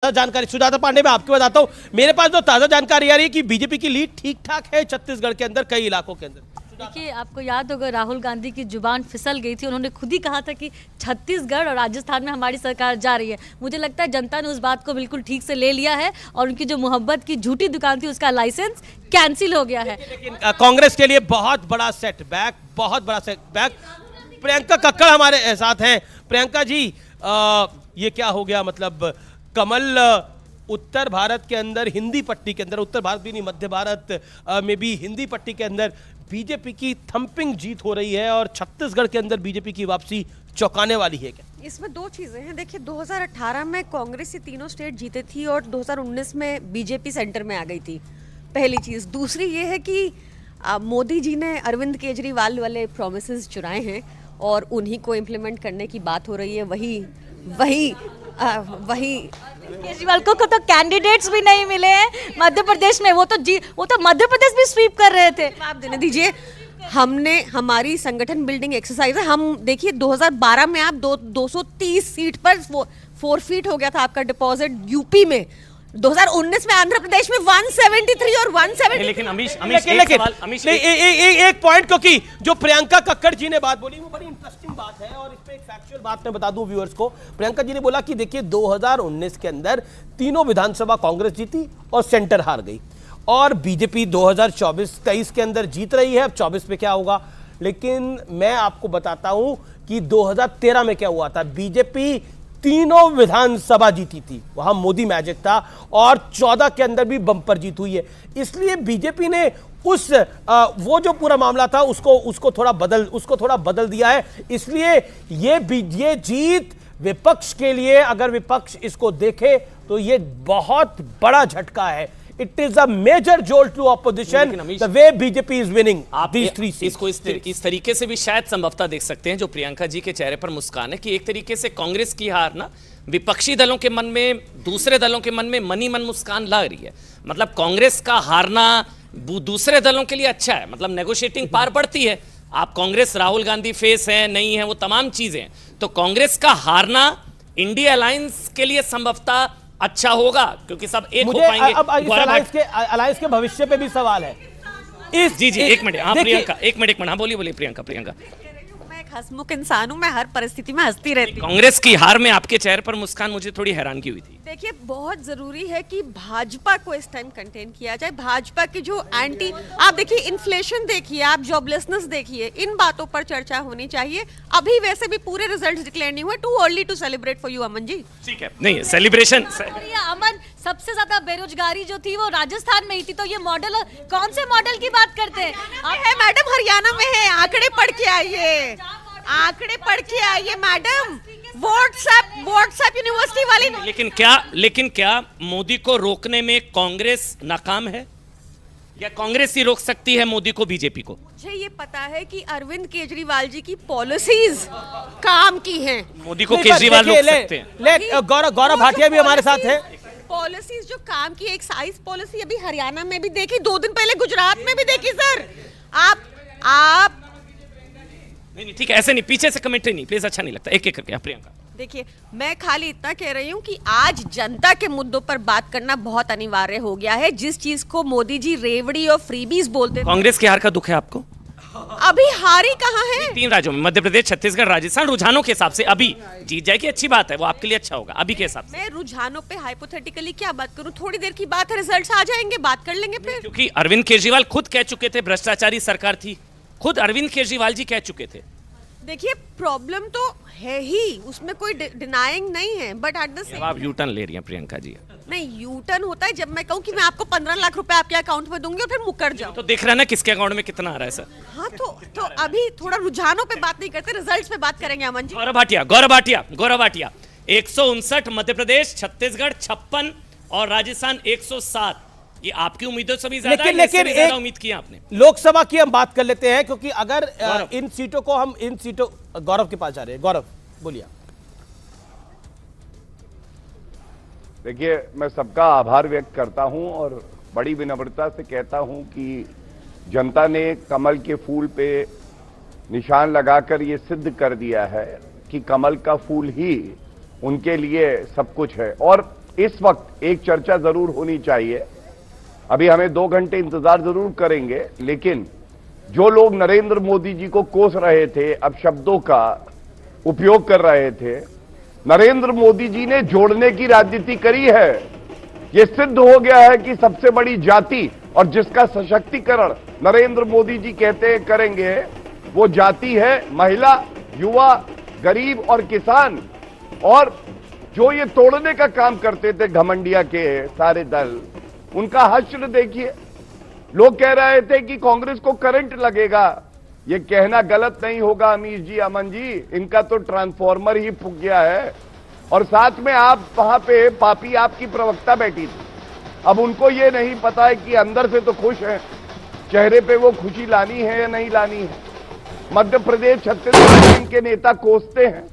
जानकारी सुजाता पांडे मैं आपके पास आता हूं। मेरे पास जो ताजा जानकारी आ रही है कि बीजेपी की लीड ठीक ठाक है छत्तीसगढ़ के अंदर, कई इलाकों के अंदर। देखिए, आपको याद होगा राहुल गांधी की जुबान फिसल गई थी। उन्होंने खुद ही कहा था कि छत्तीसगढ़ और राजस्थान में हमारी सरकार जा रही है। मुझे लगता है जनता ने उस बात को बिल्कुल ठीक से ले लिया है और उनकी जो मोहब्बत की झूठी दुकान थी उसका लाइसेंस कैंसिल हो गया है। लेकिन कांग्रेस के लिए बहुत बड़ा सेटबैक, बहुत बड़ा सेटबैक। प्रियंका कक्कड़ हमारे साथ हैं। प्रियंका जी, ये क्या हो गया? मतलब कमल उत्तर भारत के अंदर, हिंदी पट्टी के अंदर, उत्तर भारत भी नहीं मध्य भारत में भी हिंदी पट्टी के अंदर बीजेपी की थंपिंग जीत हो रही है और छत्तीसगढ़ के अंदर बीजेपी की वापसी चौंकाने वाली है क्या? इसमें दो चीजें हैं। देखिए, 2018 में कांग्रेस ये तीनों स्टेट जीते थी और 2019 में बीजेपी सेंटर में आ गई थी, पहली चीज। दूसरी ये है कि मोदी जी ने अरविंद केजरीवाल वाले प्रॉमिसेस चुराए हैं और उन्हीं को इम्प्लीमेंट करने की बात हो रही है। वही केजरीवाल को तो कैंडिडेट्स भी नहीं मिले हैं मध्य प्रदेश में। वो तो मध्य प्रदेश भी स्वीप कर रहे थे। आप देने दीजिए, हमने हमारी संगठन बिल्डिंग एक्सरसाइज है। हम देखिए 2012 में आप 230 सीट पर फोरफीट हो गया था आपका डिपॉजिट यूपी में। 2019 में आंध्र प्रदेश में 173 और 170। लेकिन एक पॉइंट, क्योंकि जो प्रियंका कक्कड़ जी ने बात बोली वो बड़ी इंटरेस्टिंग बात है और इस पे एक फैक्चुअल बात मैं बता दूं व्यूअर्स को। प्रियंका जी ने बोला कि देखिए 2019 के अंदर तीनों विधानसभा कांग्रेस जीती और सेंटर हार गई और बीजेपी 2024-23 के अंदर जीत रही है। अब 24 में क्या होगा? लेकिन मैं आपको बताता हूं कि 2013 में क्या हुआ था। बीजेपी तीनों विधानसभा जीती थी, वहां मोदी मैजिक था और 14 के अंदर भी बम्पर जीत हुई है। इसलिए बीजेपी ने वो जो पूरा मामला था उसको थोड़ा बदल दिया है। इसलिए ये जीत विपक्ष के लिए, अगर विपक्ष इसको देखे तो ये बहुत बड़ा झटका है। It is a major jolt to opposition the way BJP is winning these three seats. इसको इस तरीके से भी शायद संभवतः देख सकते हैं, जो प्रियंका जी के चेहरे पर मुस्कान है, कि एक तरीके से कांग्रेस की हार ना विपक्षी दलों के मन में, दूसरे दलों के मन में मनी मन मुस्कान ला रही है। मतलब कांग्रेस का हारना दूसरे दलों के लिए अच्छा है, मतलब नेगोशिएटिंग पावर बढ़ती है। आप कांग्रेस राहुल गांधी फेस है नहीं है, वो तमाम चीजें, तो कांग्रेस का हारना इंडिया अलायंस के लिए संभवतः अच्छा होगा क्योंकि सब एक हो पाएंगे। अब अलायंस के भविष्य पे भी सवाल है। जी एक मिनट, हाँ प्रियंका, एक मिनट, हाँ बोलिए प्रियंका। मैं एक हंसमुख इंसान हूं, मैं हर परिस्थिति में हंसती रहती हूं। कांग्रेस की हार में आपके चेहरे पर मुस्कान मुझे थोड़ी हैरानगी हुई थी। देखिए, बहुत जरूरी है कि भाजपा को इस टाइम कंटेन किया जाए। भाजपा की जो आप देखिए, इन्फ्लेशन देखिए, आप जॉबलेसनेस देखिए, इन बातों पर चर्चा होनी चाहिए। अभी वैसे भी पूरे रिजल्ट्स डिक्लेयर नहीं हुए। Too early to celebrate for you, Aman ji. ठीक है, नहीं सेलिब्रेशन। अमन, सबसे ज्यादा बेरोजगारी जो थी वो राजस्थान में ही थी, तो ये मॉडल, कौन से मॉडल की बात करते हैं आप? मैडम, हरियाणा में है। आंकड़े पढ़ के आइए, आंकड़े पढ़ के आइए मैडम। व्हाट्सएप यूनिवर्सिटी वाली। लेकिन क्या मोदी को रोकने में कांग्रेस नाकाम है या कांग्रेस ही रोक सकती है मोदी को, बीजेपी को? मुझे ये पता है कि अरविंद केजरीवाल जी की पॉलिसीज काम की हैं। मोदी को केजरीवाल रोक सकते हैं। गौरव भाटिया भी हमारे साथ है। पॉलिसीज जो काम की, एक साइज पॉलिसी अभी हरियाणा में भी देखी, 2 दिन पहले गुजरात में भी देखी। सर आप नहीं ठीक है, ऐसे नहीं, पीछे से कमेंट्री नहीं प्लीज, अच्छा नहीं लगता। एक करके प्रियंका। देखिए, मैं खाली इतना कह रही हूँ कि आज जनता के मुद्दों पर बात करना बहुत अनिवार्य हो गया है। जिस चीज को मोदी जी रेवड़ी और फ्रीबीज बोलते थे। कांग्रेस की हार का दुख है आपको? अभी हारी कहाँ है? 3 राज्यों में, मध्य प्रदेश, छत्तीसगढ़, राजस्थान। रुझानों के हिसाब से अभी जीत जाएगी, अच्छी बात है, वो आपके लिए अच्छा होगा अभी के हिसाब से। मैं रुझानों पे हाइपोथेटिकली क्या बात करूं? थोड़ी देर की बात है, रिजल्ट्स आ जाएंगे, बात कर लेंगे फिर। क्योंकि अरविंद केजरीवाल खुद कह चुके थे भ्रष्टाचारी सरकार थी, खुद अरविंद केजरीवाल जी कह चुके थे। देखिए, प्रॉब्लम तो है ही, उसमें कोई डिनाइंग नहीं है, बट एट द सेम। आप यू टर्न ले रही हैं प्रियंका जी। नहीं, यू टर्न होता है जब मैं कहूँ कि मैं आपको 15 लाख रुपए आपके अकाउंट में दूंगी और फिर मुकर जाओ। तो देख रहा है ना किसके अकाउंट में कितना आ रहा है सर। हाँ, तो अभी थोड़ा रुझानों पे बात नहीं करते, रिजल्ट्स पे बात करेंगे अमन जी। गौरव भाटिया 159 मध्य प्रदेश, छत्तीसगढ़ 56 और राजस्थान 107। ये आपकी उम्मीदों से भी ज्यादा है, लेकिन ज्यादा उम्मीद की आपने। लोकसभा की हम बात कर लेते हैं, क्योंकि अगर इन सीटों गौरव के पास जा रहे हैं। गौरव बोलिए। देखिए, मैं सबका आभार व्यक्त करता हूं और बड़ी विनम्रता से कहता हूं कि जनता ने कमल के फूल पे निशान लगाकर ये सिद्ध कर दिया है कि कमल का फूल ही उनके लिए सब कुछ है। और इस वक्त एक चर्चा जरूर होनी चाहिए। अभी हमें 2 घंटे इंतजार जरूर करेंगे, लेकिन जो लोग नरेंद्र मोदी जी को कोस रहे थे, अब शब्दों का उपयोग कर रहे थे, नरेंद्र मोदी जी ने जोड़ने की राजनीति करी है। यह सिद्ध हो गया है कि सबसे बड़ी जाति और जिसका सशक्तिकरण नरेंद्र मोदी जी कहते हैं करेंगे, वो जाति है महिला, युवा, गरीब और किसान। और जो ये तोड़ने का काम करते थे घमंडिया के सारे दल, उनका हश्र देखिए। लोग कह रहे थे कि कांग्रेस को करंट लगेगा। ये कहना गलत नहीं होगा अमीश जी, अमन जी, इनका तो ट्रांसफॉर्मर ही फूक गया है। और साथ में आप वहां पे पापी आपकी प्रवक्ता बैठी थी। अब उनको ये नहीं पता है कि अंदर से तो खुश हैं, चेहरे पे वो खुशी लानी है या नहीं लानी है। मध्य प्रदेश छत्तीसगढ़ में इनके नेता कोसते हैं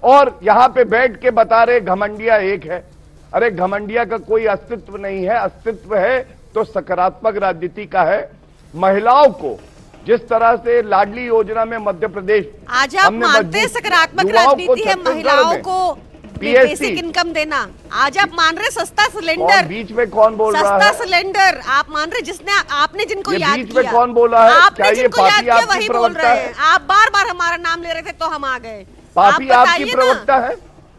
और यहां पे बैठ के बता रहे घमंडिया एक है। अरे घमंडिया का कोई अस्तित्व नहीं है। अस्तित्व है तो सकारात्मक राजनीति का है। महिलाओं को जिस तरह से लाडली योजना में मध्य प्रदेश, आज आप मानते हैं सकारात्मक राजनीति है महिलाओं को बेसिक इनकम देना? आज आप मान रहे सस्ता सिलेंडर? बीच में कौन बोल रहा है? सस्ता सिलेंडर आप मान रहे, जिसने आपने जिनको याद बीच किया, में कौन बोला है? आपने जिनको याद किया वही बोल प्रवक्ता रहे हैं। आप बार बार हमारा नाम ले रहे थे तो हम आ गए। पापी आपकी प्रवक्ता है?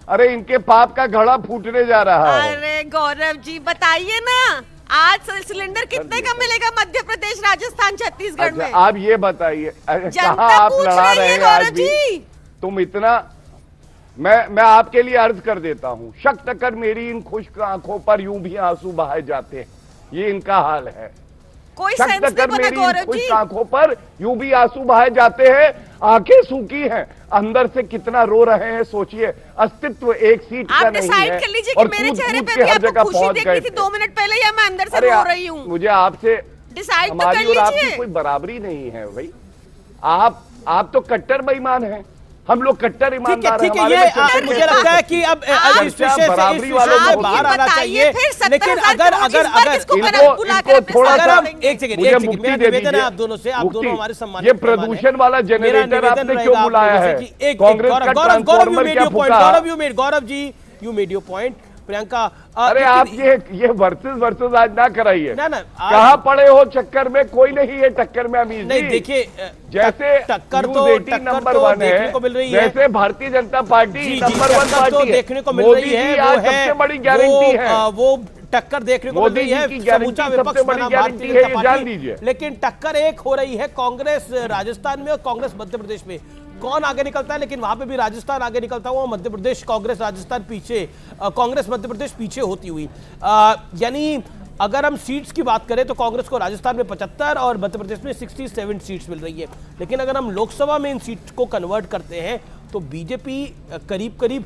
अरे इनके पाप का घड़ा फूटने जा रहा है। अरे गौरव जी बताइए ना, आज सिलेंडर कितने का मिलेगा मध्य प्रदेश, राजस्थान, छत्तीसगढ़ में? आप ये बताइए, कहाँ आप लड़ा रहे हैं आज भी? तुम इतना, मैं आपके लिए अर्ज कर देता हूं, शक कर मेरी इन खुश्क आंखों पर यूं भी आंसू बहाए जाते हैं। ये इनका हाल है। कोई सेंस नहीं बना गौरव जी। आंखों पर यूं भी आंसू बहाए जाते हैं, आंखें सूखी हैं, अंदर से कितना रो रहे हैं सोचिए। अस्तित्व एक सीट का नहीं है। कर लीजिए कि मेरे चेहरे पे भी आपको खुशी देखनी थी 2 मिनट पहले, या मैं अंदर से रो रही हूँ? मुझे आपसे डिसाइड तो कर हमारी और आपकी लीजिए। कोई बराबरी नहीं है भाई। आप तो कट्टर बेईमान हैं, हम लोग कट्टर ईमानदार हैं। ठीक है, ये मुझे लगता है कि अब इस विषय से बाहर आना चाहिए। लेकिन अगर इनको थोड़ा सा एक सेकंड मेरा निवेदन है आप दोनों से, आप दोनों हमारे सम्मान, ये प्रदूषण वाला जनरेटर आपने क्यों बुलाया है? कांग्रेस का ट्रांसफॉर्मर क्या फूका? Gaurav ji you made your point. Priyanka, अरे आप ये वर्सेस आज ना कराइए ना, कहाँ पड़े हो चक्कर में? कोई नहीं है टक्कर में अमीर नहीं। देखिए जैसे टक्कर तो नंबर 1 देखने को मिल रही है, जैसे Bharatiya Janata party number 1 party तो देखने को मिल रही है, वो है सबसे बड़ी गारंटी है। वो टक्कर देखने को मिल रही है, समूचा विपक्ष बना भारतीय जनता पार्टी। लेकिन टक्कर एक हो रही है कांग्रेस राजस्थान में और कांग्रेस मध्य प्रदेश में। कौन आगे निकलता है? लेकिन वहां पे भी राजस्थान आगे निकलता हुआ, मध्य प्रदेश कांग्रेस, राजस्थान पीछे, कांग्रेस मध्य प्रदेश पीछे होती हुई। यानी अगर हम सीट्स की बात करें तो कांग्रेस को राजस्थान में 75 और मध्य प्रदेश में 67 सीट्स मिल रही है। लेकिन अगर हम लोकसभा में इन सीट्स को कन्वर्ट करते हैं तो बीजेपी करीब करीब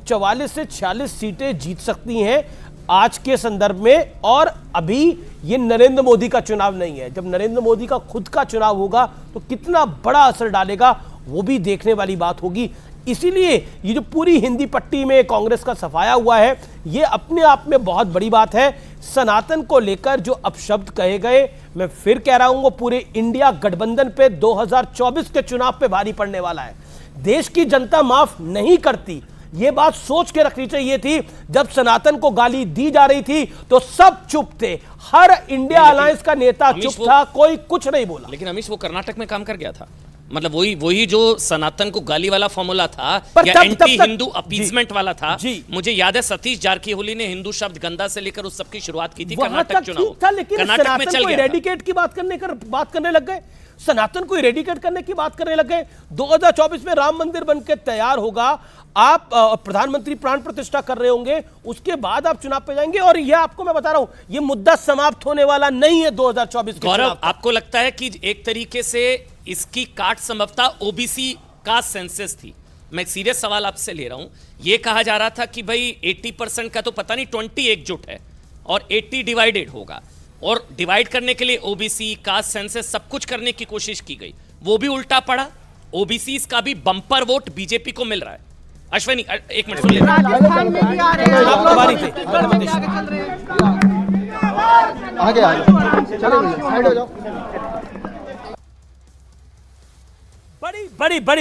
44 से 46 सीटें जीत सकती हैं आज के संदर्भ में। और अभी ये नरेंद्र मोदी का चुनाव नहीं है। जब नरेंद्र मोदी का खुद का चुनाव होगा तो कितना बड़ा असर डालेगा वो भी देखने वाली बात होगी। इसीलिए ये जो पूरी हिंदी पट्टी में कांग्रेस का सफाया हुआ है, ये अपने आप में बहुत बड़ी बात है। सनातन को लेकर जो अपशब्द कहे गए, मैं फिर कह रहा हूं, वो पूरे इंडिया गठबंधन पे 2024 के चुनाव पे भारी पड़ने वाला है। देश की जनता माफ नहीं करती, ये बात सोच के रखनी चाहिए थी। जब सनातन को गाली दी जा रही थी तो सब चुप थे, हर इंडिया अलायंस का नेता चुप था, कोई कुछ नहीं बोला। लेकिन अमीश वो कर्नाटक में काम कर गया था। मतलब वही जो सनातन को गाली वाला फॉर्मूला था या एंटी हिंदू अपीजमेंट वाला था। मुझे याद है सतीश जारकीहोली ने हिंदू शब्द गंदा से लेकर उस सब की शुरुआत की थी कर्नाटक चुनाव था। लेकिन सनातन को इरेडिकेट की बात करने लग गए, सनातन को इरेडिकेट करने की बात करने लग गए। 2024 में राम मंदिर बनकर तैयार होगा, आप प्रधानमंत्री प्राण प्रतिष्ठा कर रहे होंगे, उसके बाद आप चुनाव पे जाएंगे। और यह आपको मैं बता रहा हूं, यह मुद्दा समाप्त होने वाला नहीं है 2024 के गौरव, आपको लगता है कि एक तरीके से इसकी काट संभवता ओबीसी का सेंसस थी? मैं एक सीरियस सवाल आपसे ले रहा हूं। यह कहा जा रहा था कि भाई 80% का तो पता नहीं 20 एकजुट है और 80 डिवाइडेड होगा, और डिवाइड करने के लिए ओबीसी कास्ट सेंसस सब कुछ करने की कोशिश की गई, वो भी उल्टा पड़ा। ओबीसी का भी बंपर वोट बीजेपी को मिल रहा है। अश्विनी एक मिनट सुन लेते हैं।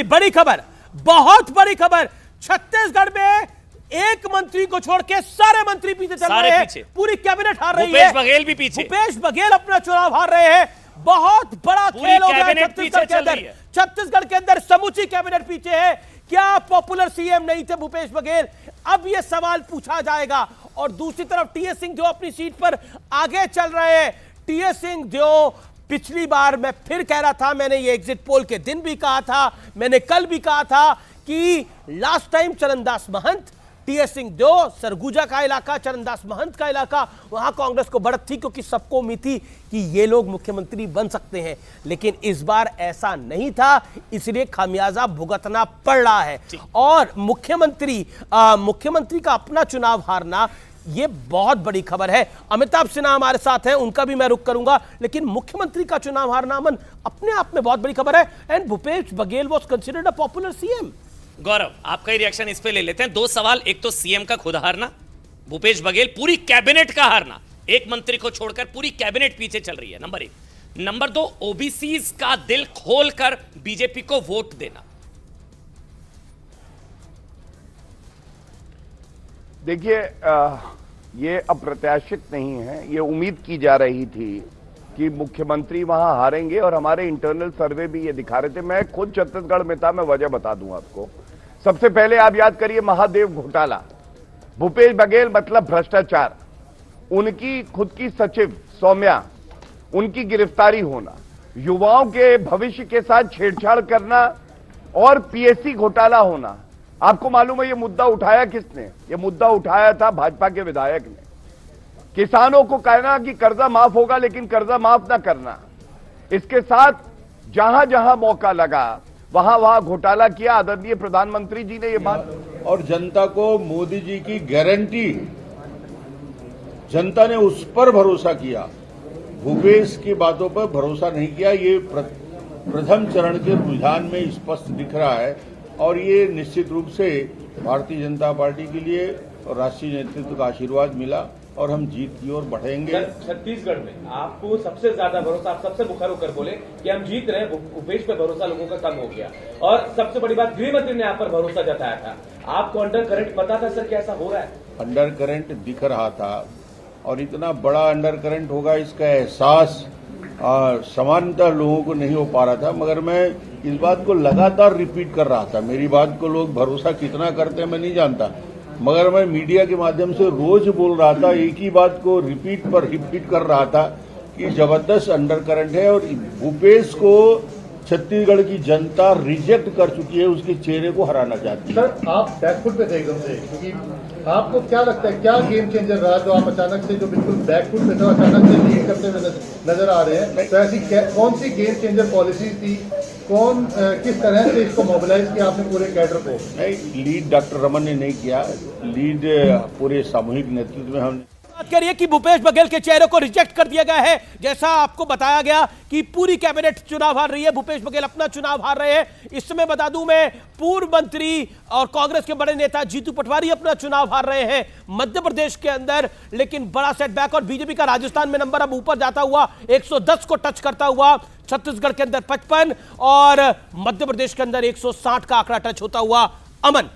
बड़ी खबर, बहुत बड़ी खबर। छत्तीसगढ़ में एक मंत्री को छोड़ के सारे मंत्री पीछे चल सारे रहे हैं, पीछे। पूरी कैबिनेट हार रही है। भूपेश बघेल भी पीछे। भूपेश बघेल अपना चुनाव हार रहे हैं। बहुत बड़ा पूरी खेल हो गया कैबिनेट छत्तीसगढ़ पीछे के चल अंदर। रही है। छत्तीसगढ़ के अंदर समूची कैबिनेट पीछे है। क्या पॉपुलर सीएम नहीं थे भूपेश बघेल? अब यह सवाल पूछा जाएगा। और दूसरी तरफ टीएस सिंहदेव अपनी सीट पर आगे चल रहे हैं। टीएस सिंहदेव, पिछली बार मैं फिर कह रहा था, मैंने ये एग्जिट पोल के दिन भी कहा था, मैंने कल भी कहा था कि last time Charandas Mahant, TS Singhdeo, Surguja का इलाका, चरणदास महंत का इलाका, वहां कांग्रेस को बढ़त थी क्योंकि सबको उम्मीद थी कि ये लोग मुख्यमंत्री बन सकते हैं। लेकिन इस बार ऐसा नहीं था, इसलिए खामियाजा भुगतना पड़ रहा है। और मुख्यमंत्री का अपना चुनाव हारना, ये बहुत बड़ी खबर है। अमिताभ सिन्हा हमारे साथ हैं, उनका भी मैं रुख करूंगा, लेकिन मुख्यमंत्री का चुनाव हारना अमन अपने आप में बहुत बड़ी खबर है। And Bhupesh Baghel was considered a popular CM. Gaurav, आपका ही रिएक्शन इस पे ले लेते हैं। दो सवाल, एक तो सीएम का खुद हारना, भूपेश बघेल पूरी कैबिनेट का हारना, एक मंत्री को छोड़कर पूरी कैबिनेट पीछे चल रही है, नंबर एक। नंबर दो, ओबीसीज का दिल खोलकर बीजेपी को वोट देना। देखिए, ये अप्रत्याशित नहीं है। ये उम्मीद की जा रही थी कि मुख्यमंत्री वहां हारेंगे और हमारे इंटरनल सर्वे भी ये दिखा रहे थे। मैं खुद छत्तीसगढ़ में था, मैं वजह बता दूं आपको। सबसे पहले आप याद करिए महादेव घोटाला, भूपेश बघेल मतलब भ्रष्टाचार, उनकी खुद की सचिव सौम्या, उनकी गिरफ्तारी होना, युवाओं के भविष्य के साथ छेड़छाड़ करना और पीएससी घोटाला होना। आपको मालूम है ये मुद्दा उठाया किसने? ये मुद्दा उठाया था भाजपा के विधायक ने। किसानों को कहना कि कर्जा माफ होगा, लेकिन कर्जा माफ ना करना। इसके साथ जहां जहां मौका लगा वहां वहां घोटाला किया। आदरणीय प्रधानमंत्री जी ने ये बात, और जनता को मोदी जी की गारंटी, जनता ने उस पर भरोसा किया, भूपेश की बातों पर भरोसा नहीं किया। ये प्रथम चरण के रुझान में स्पष्ट दिख रहा है और ये निश्चित रूप से भारतीय जनता पार्टी के लिए और राष्ट्रीय नेतृत्व का आशीर्वाद मिला और हम जीत की ओर बढ़ेंगे। छत्तीसगढ़ में आपको सबसे ज्यादा भरोसा, आप सबसे मुखर होकर बोले कि हम जीत रहे हैं, भूपेश पे भरोसा लोगों का कम हो गया। और सबसे बड़ी बात, गृह मंत्री ने आप पर भरोसा जताया था। आपको अंडर करंट पता था सर कि ऐसा हो रहा है? अंडर करंट दिख रहा था और इतना बड़ा अंडर करंट होगा इसका एहसास सामान्यतः लोगों को नहीं हो पा रहा था। मगर मैं इस बात को लगातार रिपीट कर रहा था। मेरी बात को लोग भरोसा कितना करते हैं मैं नहीं जानता, मगर मैं मीडिया के माध्यम से रोज बोल रहा था, एक ही बात को रिपीट कर रहा था कि जबरदस्त अंडर करंट है और भूपेश को छत्तीसगढ़ की जनता रिजेक्ट कर चुकी है, उसके चेहरे को हराना चाहती है। सर, आप बैकफुट पे थे एकदम से, क्योंकि आपको क्या लगता है क्या गेम चेंजर रहा जो आप अचानक से, जो बिल्कुल बैकफुट पे थे, अचानक से लीड करते हुए नजर आ रहे हैं? तो ऐसी कौन सी गेम चेंजर पॉलिसी थी, किस तरह से इसको मोबिलाइज किया आपने पूरे कैडर को? नहीं, लीड डॉक्टर रमन ने नहीं किया, लीड पूरे सामूहिक नेतृत्व में हमने बात करिए कि भूपेश बघेल के चेहरे को रिजेक्ट कर दिया गया है। जैसा आपको बताया गया कि पूरी कैबिनेट चुनाव हार रही है, भूपेश बघेल अपना चुनाव हार रहे हैं। इस समय बता दूं मैं, पूर्व मंत्री और कांग्रेस के बड़े नेता जीतू पटवारी अपना चुनाव हार रहे हैं मध्य प्रदेश के अंदर, लेकिन बड़ा सेटबैक। और बीजेपी का राजस्थान में नंबर अब ऊपर जाता हुआ 110 को टच करता हुआ, छत्तीसगढ़ के अंदर 55 और मध्य प्रदेश के अंदर 160 का आंकड़ा टच होता हुआ। अमन।